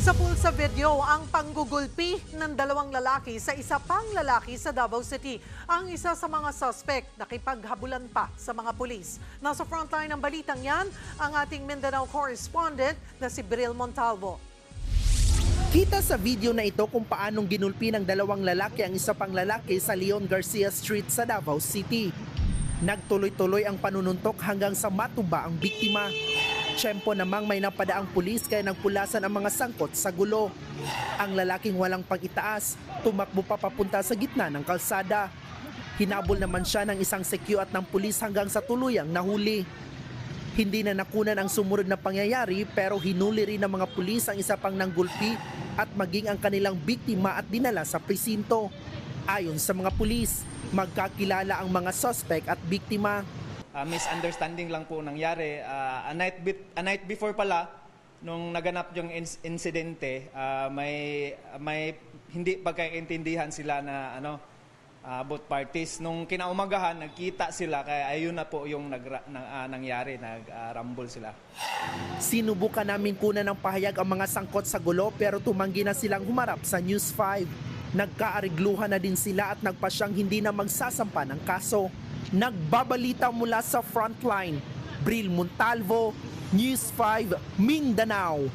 Sa pulsa video ang panggugulpi ng dalawang lalaki sa isa pang lalaki sa Davao City. Ang isa sa mga suspect nakipaghabulan pa sa mga pulis. Nasa frontline ng balitang yan ang ating Mindanao correspondent na si Bril Montalvo. Kita sa video na ito kung paanong ginulpi ng dalawang lalaki ang isa pang lalaki sa Leon Garcia Street sa Davao City. Nagtuloy-tuloy ang panununtok hanggang sa matumba ang biktima. Tiyempo namang may napadaang pulis kaya nagpulasan ang mga sangkot sa gulo. Ang lalaking walang pag-itaas, tumakbo pa papunta sa gitna ng kalsada. Hinabol naman siya ng isang sekyu at ng pulis hanggang sa tuluyang nahuli. Hindi na nakunan ang sumunod na pangyayari pero hinuli rin ng mga pulis ang isa pang nanggulpi at maging ang kanilang biktima at dinala sa presinto. Ayon sa mga pulis, magkakilala ang mga suspect at biktima. Misunderstanding lang po nangyari. A night before pala, nung naganap yung insidente, may hindi pagkakaintindihan sila na both parties. Nung kinaumagahan, nagkita sila, kaya ayun na po yung nangyari, nagrambol sila. Sinubukan namin kunan ng pahayag ang mga sangkot sa gulo pero tumanggi na silang humarap sa News 5. Nagkaarigluhan na din sila at nagpasyang hindi na magsasampa ng kaso. Nagbabalita mula sa frontline, Bril Montalvo, News 5, Mindanao.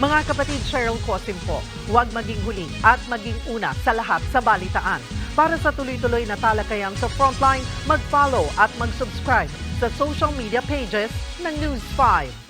Mga kapatid, Cheryl Cosim po, huwag maging huli at maging una sa lahat sa balitaan. Para sa tuloy-tuloy na talakayang sa frontline, mag-follow at mag-subscribe sa social media pages ng News 5.